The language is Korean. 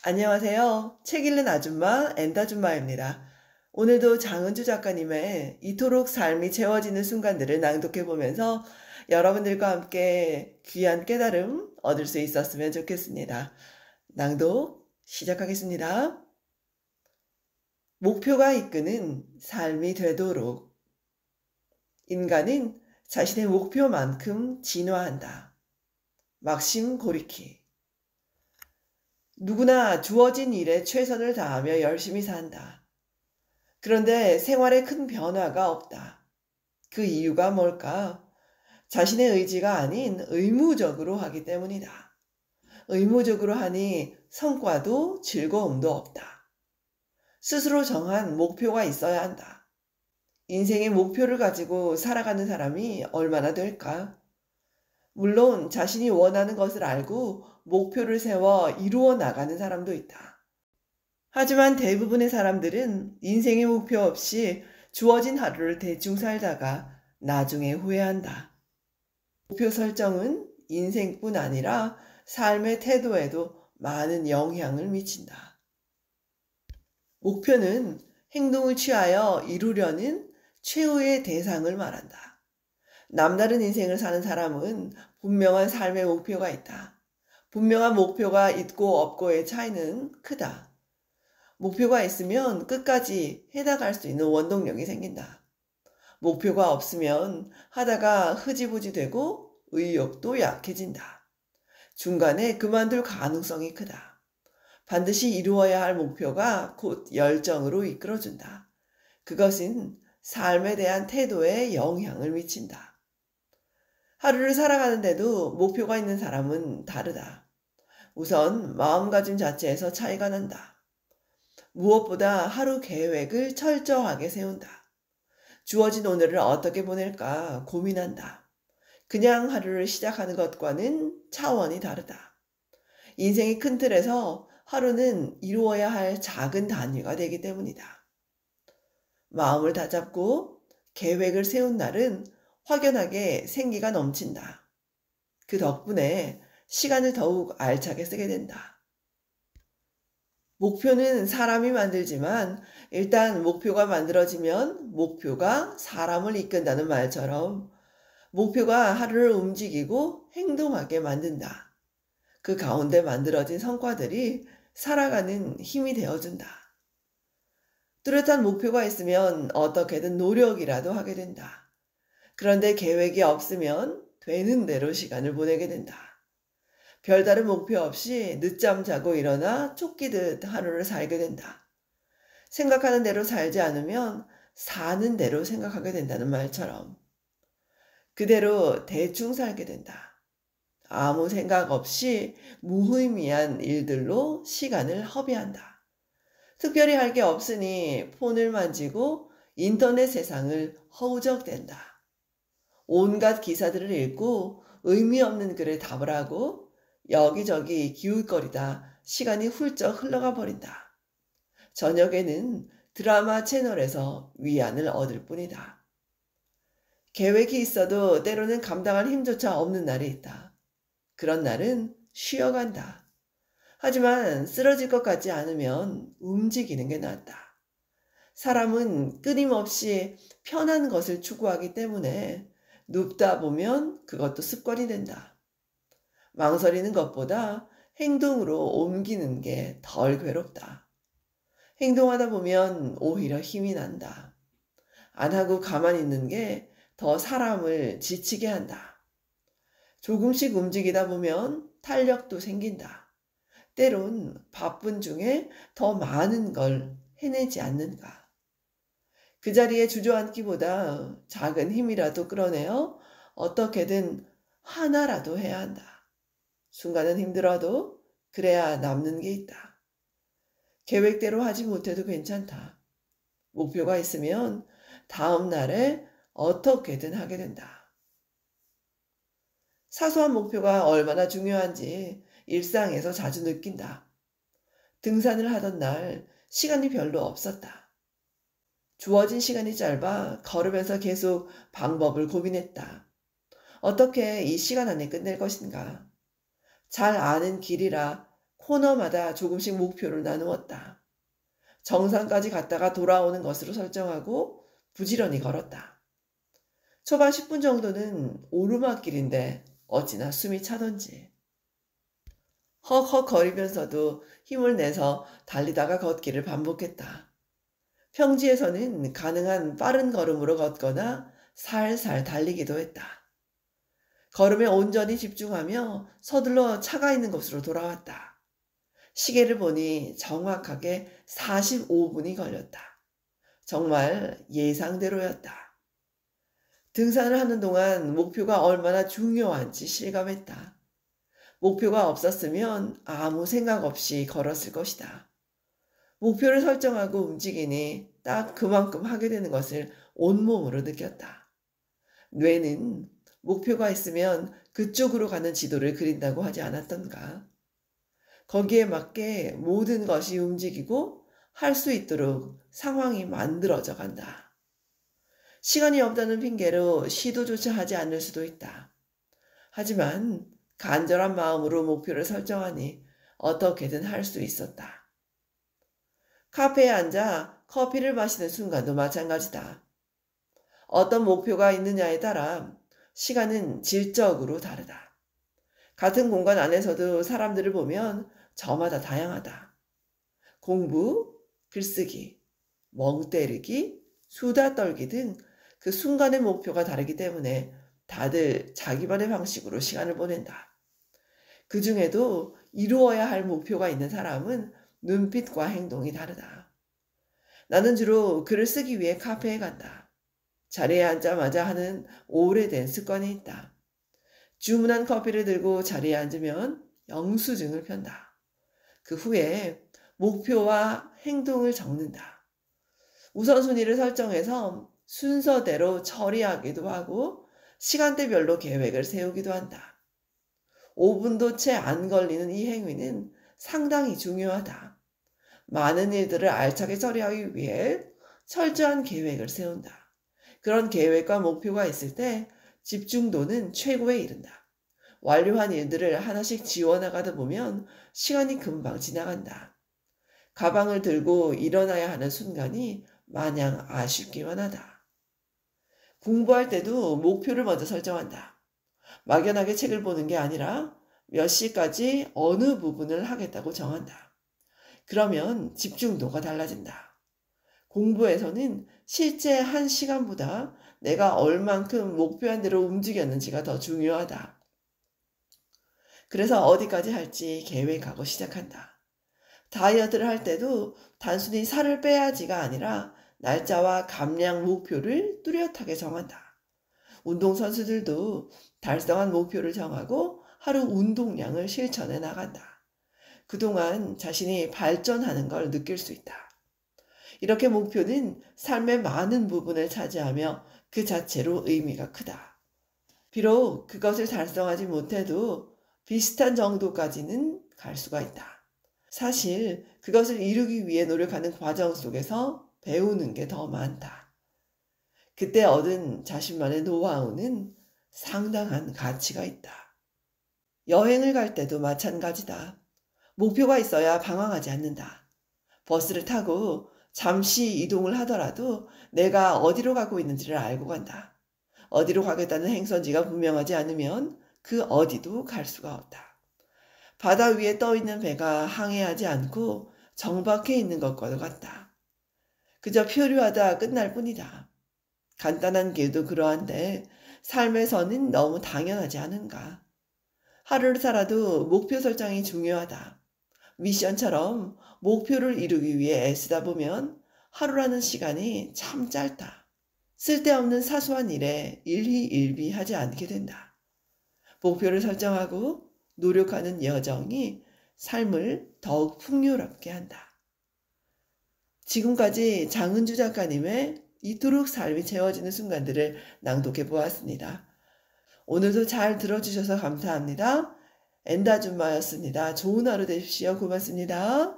안녕하세요. 책 읽는 아줌마 엔다줌마입니다. 오늘도 장은주 작가님의 이토록 삶이 채워지는 순간들을 낭독해 보면서 여러분들과 함께 귀한 깨달음 얻을 수 있었으면 좋겠습니다. 낭독 시작하겠습니다. 목표가 이끄는 삶이 되도록 인간은 자신의 목표만큼 진화한다. 막심 고리키. 누구나 주어진 일에 최선을 다하며 열심히 산다. 그런데 생활에 큰 변화가 없다. 그 이유가 뭘까? 자신의 의지가 아닌 의무적으로 하기 때문이다. 의무적으로 하니 성과도 즐거움도 없다. 스스로 정한 목표가 있어야 한다. 인생의 목표를 가지고 살아가는 사람이 얼마나 될까? 물론 자신이 원하는 것을 알고 목표를 세워 이루어 나가는 사람도 있다. 하지만 대부분의 사람들은 인생의 목표 없이 주어진 하루를 대충 살다가 나중에 후회한다. 목표 설정은 인생뿐 아니라 삶의 태도에도 많은 영향을 미친다. 목표는 행동을 취하여 이루려는 최후의 대상을 말한다. 남다른 인생을 사는 사람은 분명한 삶의 목표가 있다. 분명한 목표가 있고 없고의 차이는 크다. 목표가 있으면 끝까지 해나갈 수 있는 원동력이 생긴다. 목표가 없으면 하다가 흐지부지 되고 의욕도 약해진다. 중간에 그만둘 가능성이 크다. 반드시 이루어야 할 목표가 곧 열정으로 이끌어준다. 그것은 삶에 대한 태도에 영향을 미친다. 하루를 살아가는데도 목표가 있는 사람은 다르다. 우선 마음가짐 자체에서 차이가 난다. 무엇보다 하루 계획을 철저하게 세운다. 주어진 오늘을 어떻게 보낼까 고민한다. 그냥 하루를 시작하는 것과는 차원이 다르다. 인생의 큰 틀에서 하루는 이루어야 할 작은 단위가 되기 때문이다. 마음을 다잡고 계획을 세운 날은 확연하게 생기가 넘친다. 그 덕분에 시간을 더욱 알차게 쓰게 된다. 목표는 사람이 만들지만 일단 목표가 만들어지면 목표가 사람을 이끈다는 말처럼 목표가 하루를 움직이고 행동하게 만든다. 그 가운데 만들어진 성과들이 살아가는 힘이 되어준다. 뚜렷한 목표가 있으면 어떻게든 노력이라도 하게 된다. 그런데 계획이 없으면 되는 대로 시간을 보내게 된다. 별다른 목표 없이 늦잠 자고 일어나 쫓기듯 하루를 살게 된다. 생각하는 대로 살지 않으면 사는 대로 생각하게 된다는 말처럼 그대로 대충 살게 된다. 아무 생각 없이 무의미한 일들로 시간을 허비한다. 특별히 할 게 없으니 폰을 만지고 인터넷 세상을 허우적댄다. 온갖 기사들을 읽고 의미 없는 글에 답을 하고 여기저기 기웃거리다 시간이 훌쩍 흘러가 버린다. 저녁에는 드라마 채널에서 위안을 얻을 뿐이다. 계획이 있어도 때로는 감당할 힘조차 없는 날이 있다. 그런 날은 쉬어간다. 하지만 쓰러질 것 같지 않으면 움직이는 게 낫다. 사람은 끊임없이 편한 것을 추구하기 때문에 눕다 보면 그것도 습관이 된다. 망설이는 것보다 행동으로 옮기는 게 덜 괴롭다. 행동하다 보면 오히려 힘이 난다. 안 하고 가만히 있는 게 더 사람을 지치게 한다. 조금씩 움직이다 보면 탄력도 생긴다. 때론 바쁜 중에 더 많은 걸 해내지 않는가. 그 자리에 주저앉기보다 작은 힘이라도 끌어내어 어떻게든 하나라도 해야 한다. 순간은 힘들어도 그래야 남는 게 있다. 계획대로 하지 못해도 괜찮다. 목표가 있으면 다음 날에 어떻게든 하게 된다. 사소한 목표가 얼마나 중요한지 일상에서 자주 느낀다. 등산을 하던 날 시간이 별로 없었다. 주어진 시간이 짧아 걸으면서 계속 방법을 고민했다. 어떻게 이 시간 안에 끝낼 것인가? 잘 아는 길이라 코너마다 조금씩 목표를 나누었다. 정상까지 갔다가 돌아오는 것으로 설정하고 부지런히 걸었다. 초반 10분 정도는 오르막길인데 어찌나 숨이 차던지. 헉헉거리면서도 힘을 내서 달리다가 걷기를 반복했다. 평지에서는 가능한 빠른 걸음으로 걷거나 살살 달리기도 했다. 걸음에 온전히 집중하며 서둘러 차가 있는 곳으로 돌아왔다. 시계를 보니 정확하게 45분이 걸렸다. 정말 예상대로였다. 등산을 하는 동안 목표가 얼마나 중요한지 실감했다. 목표가 없었으면 아무 생각 없이 걸었을 것이다. 목표를 설정하고 움직이니 딱 그만큼 하게 되는 것을 온몸으로 느꼈다. 뇌는 목표가 있으면 그쪽으로 가는 지도를 그린다고 하지 않았던가. 거기에 맞게 모든 것이 움직이고 할 수 있도록 상황이 만들어져 간다. 시간이 없다는 핑계로 시도조차 하지 않을 수도 있다. 하지만 간절한 마음으로 목표를 설정하니 어떻게든 할 수 있었다. 카페에 앉아 커피를 마시는 순간도 마찬가지다. 어떤 목표가 있느냐에 따라 시간은 질적으로 다르다. 같은 공간 안에서도 사람들을 보면 저마다 다양하다. 공부, 글쓰기, 멍 때리기, 수다 떨기 등 그 순간의 목표가 다르기 때문에 다들 자기만의 방식으로 시간을 보낸다. 그 중에도 이루어야 할 목표가 있는 사람은 눈빛과 행동이 다르다. 나는 주로 글을 쓰기 위해 카페에 간다. 자리에 앉자마자 하는 오래된 습관이 있다. 주문한 커피를 들고 자리에 앉으면 영수증을 편다. 그 후에 목표와 행동을 적는다. 우선순위를 설정해서 순서대로 처리하기도 하고 시간대별로 계획을 세우기도 한다. 5분도 채 안 걸리는 이 행위는 상당히 중요하다. 많은 일들을 알차게 처리하기 위해 철저한 계획을 세운다. 그런 계획과 목표가 있을 때 집중도는 최고에 이른다. 완료한 일들을 하나씩 지워나가다 보면 시간이 금방 지나간다. 가방을 들고 일어나야 하는 순간이 마냥 아쉽기만 하다. 공부할 때도 목표를 먼저 설정한다. 막연하게 책을 보는 게 아니라 몇 시까지 어느 부분을 하겠다고 정한다. 그러면 집중도가 달라진다. 공부에서는 실제 한 시간보다 내가 얼만큼 목표한 대로 움직였는지가 더 중요하다. 그래서 어디까지 할지 계획하고 시작한다. 다이어트를 할 때도 단순히 살을 빼야지가 아니라 날짜와 감량 목표를 뚜렷하게 정한다. 운동선수들도 달성한 목표를 정하고 하루 운동량을 실천해 나간다. 그동안 자신이 발전하는 걸 느낄 수 있다. 이렇게 목표는 삶의 많은 부분을 차지하며 그 자체로 의미가 크다. 비록 그것을 달성하지 못해도 비슷한 정도까지는 갈 수가 있다. 사실 그것을 이루기 위해 노력하는 과정 속에서 배우는 게 더 많다. 그때 얻은 자신만의 노하우는 상당한 가치가 있다. 여행을 갈 때도 마찬가지다. 목표가 있어야 방황하지 않는다. 버스를 타고 잠시 이동을 하더라도 내가 어디로 가고 있는지를 알고 간다. 어디로 가겠다는 행선지가 분명하지 않으면 그 어디도 갈 수가 없다. 바다 위에 떠 있는 배가 항해하지 않고 정박해 있는 것과도 같다. 그저 표류하다 끝날 뿐이다. 간단한 길도 그러한데 삶에서는 너무 당연하지 않은가. 하루를 살아도 목표 설정이 중요하다. 미션처럼 목표를 이루기 위해 애쓰다 보면 하루라는 시간이 참 짧다. 쓸데없는 사소한 일에 일희일비하지 않게 된다. 목표를 설정하고 노력하는 여정이 삶을 더욱 풍요롭게 한다. 지금까지 장은주 작가님의 이토록 삶이 채워지는 순간들을 낭독해 보았습니다. 오늘도 잘 들어주셔서 감사합니다. 엔다줌마였습니다. 좋은 하루 되십시오. 고맙습니다.